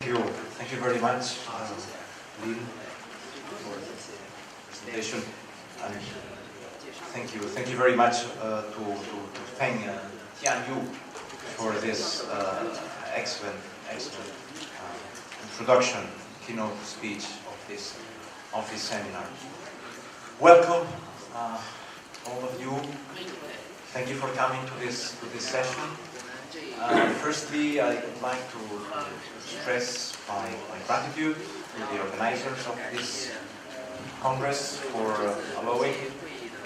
Thank you very much, Lynn, for the presentation. And thank you very much to thank Tian Yu for this excellent introduction, keynote speech of this seminar. Welcome, all of you. Thank you for coming to this session. Firstly, I would like to express my gratitude to the organizers of this Congress for allowing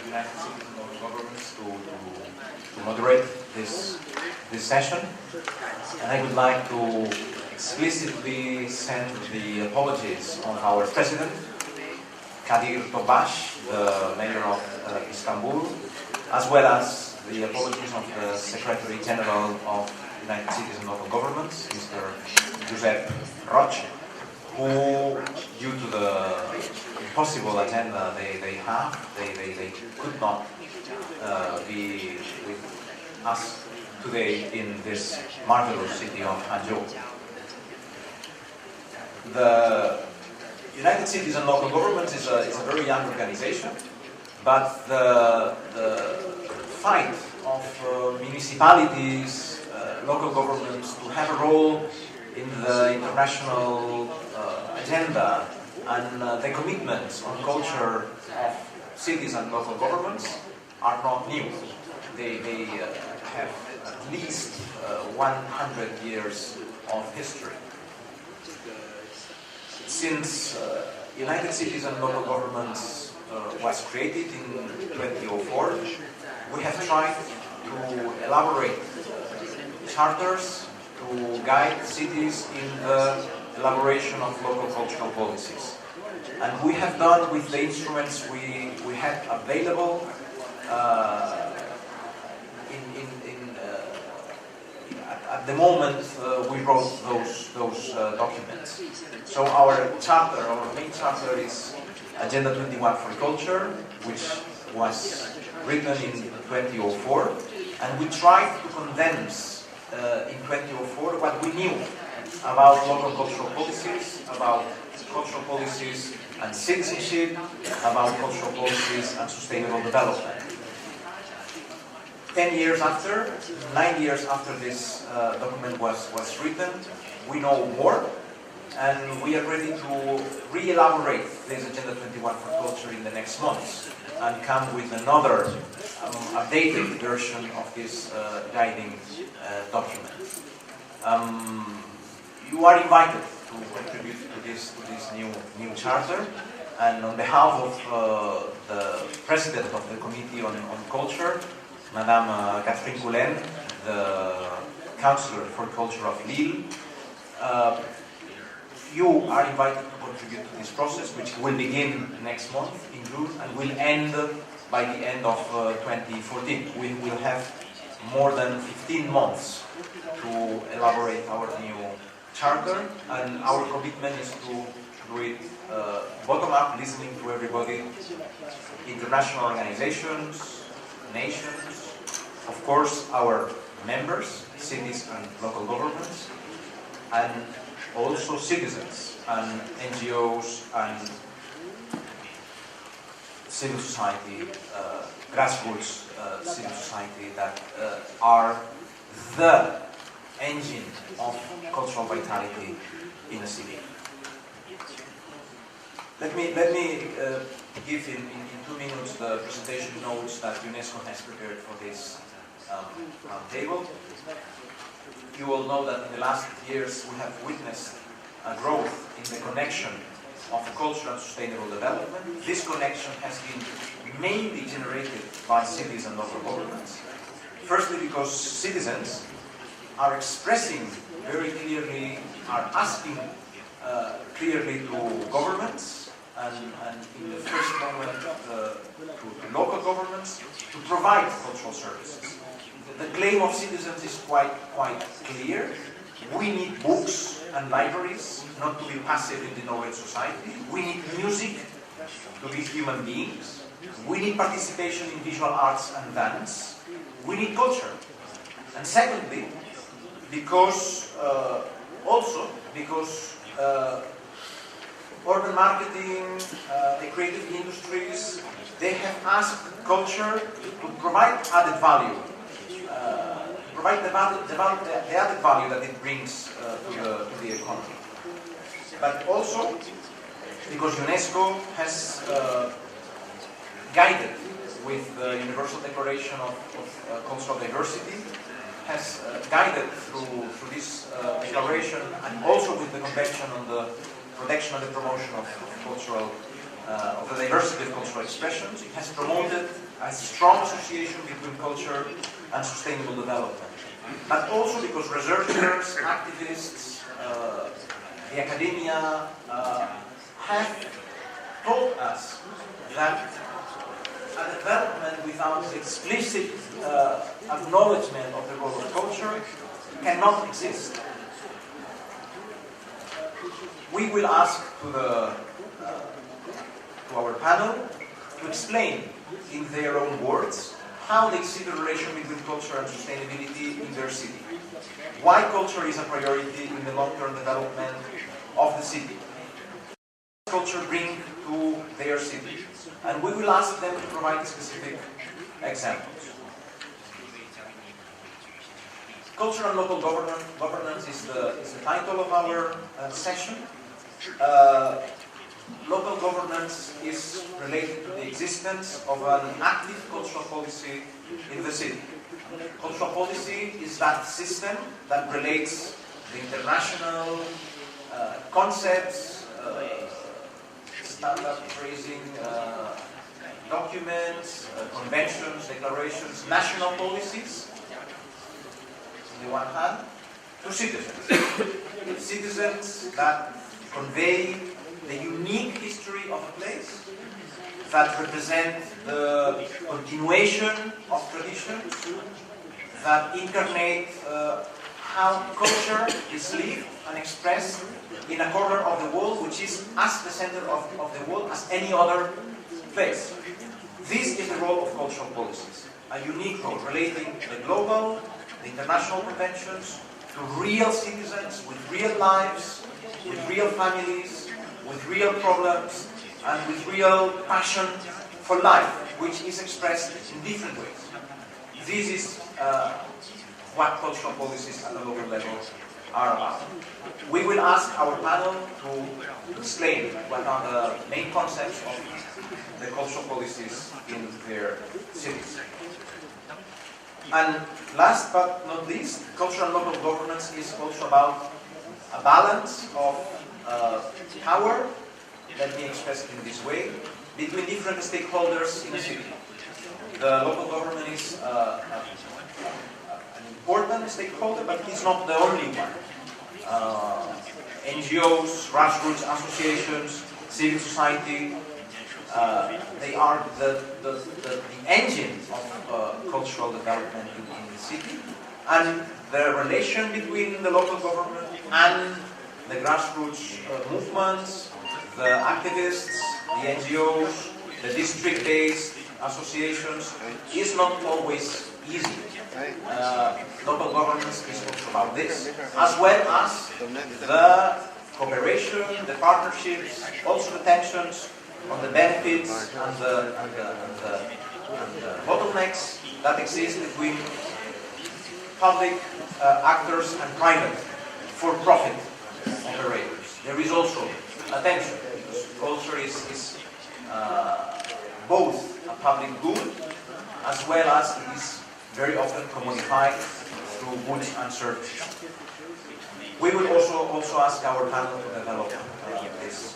United States governments to moderate this session. And I would like to explicitly send the apologies of our president, Kadir Tobaş, the mayor of Istanbul, as well as the apologies of the Secretary General of United Cities and Local Governments, Mr. Josep Roig, who, due to the impossible agenda they have, they could not be with us today in this marvelous city of Hangzhou. The United Cities and Local Governments is a very young organization, but the fight of municipalities, local governments to have a role in the international agenda and the commitments on culture of cities and local governments are not new. They have at least 100 years of history. Since United Cities and Local Governments was created in 2004, we have tried to elaborate charters to guide cities in the elaboration of local cultural policies. And we have done with the instruments we had available at the moment we wrote those documents. So our charter, our main charter is Agenda 21 for Culture, which was written in 2004, and we tried to condense in 2004 what we knew about local cultural policies, about cultural policies and citizenship, about cultural policies and sustainable development. 9 years after this document was written, we know more, and we are ready to re-elaborate this Agenda 21 for Culture in the next months and come with another updated version of this guiding document. You are invited to contribute to this new charter, and on behalf of the President of the Committee on Culture, Madame Catherine Coulen, the Councillor for Culture of Lille, you are invited to contribute to this process, which will begin next month in June and will end by the end of 2014. We will have more than 15 months to elaborate our new charter, and our commitment is to do it bottom-up, listening to everybody, international organizations, nations, of course our members, cities and local governments, and also citizens and NGOs and civil society, grassroots civil society that are the engine of cultural vitality in a city. Let me give in 2 minutes the presentation notes that Unesco has prepared for this roundtable. You all know that in the last years we have witnessed a growth in the connection of culture and sustainable development. This connection has been mainly generated by cities and local governments. Firstly, because citizens are expressing very clearly, are asking clearly to governments and in the first moment to local governments to provide cultural services. The claim of citizens is quite clear. We need books and libraries, not to be passive in the knowledge society. We need music to be human beings. We need participation in visual arts and dance. We need culture. And secondly, because also because urban marketing, the creative industries, they have asked culture to provide added value, provide the added value that it brings to the economy. But also because UNESCO has guided with the Universal Declaration of Cultural Diversity, has guided through this declaration, and also with the Convention on the Protection and the Promotion of the diversity of cultural expressions. It has promoted a strong association between culture and sustainable development. But also because researchers, activists, the academia have told us that a development without explicit acknowledgement of the role of culture cannot exist. We will ask to our panel to explain in their own words how they see the relation between culture and sustainability in their city. Why culture is a priority in the long-term development of the city. Culture bring to their city. And we will ask them to provide specific examples. Culture and local governance is the title of our session. Local governance is related to the existence of an active cultural policy in the city. Cultural policy is that system that relates the international concepts, standard phrasing, documents, conventions, declarations, national policies, on the one hand, to citizens. Citizens that convey the unique history of a place, that represent the continuation of traditions, that incarnate how culture is lived and expressed in a corner of the world which is as the center of the world as any other place. This is the role of cultural policies, a unique role relating the global, the international conventions to real citizens with real lives, with real families, with real problems, and with real passion for life, which is expressed in different ways. This is what cultural policies at the local level are about. We will ask our panel to explain what are the main concepts of the cultural policies in their cities. And last but not least, cultural and local governance is also about a balance of power, let me express it in this way, between different stakeholders in a city. The local government is an important stakeholder, but it's not the only one. NGOs, grassroots associations, civil society, they are the engine of cultural development in the city. And the relation between the local government and the grassroots movements, the activists, the NGOs, the district-based associations is not always easy. Local governance is also about this, as well as the cooperation, the partnerships, also the tensions on the benefits and the bottlenecks that exist between public actors and private for-profit operators. There is also a tension because culture is both a public good as well as it is very often commodified through goods and services. We will also ask our panel to develop this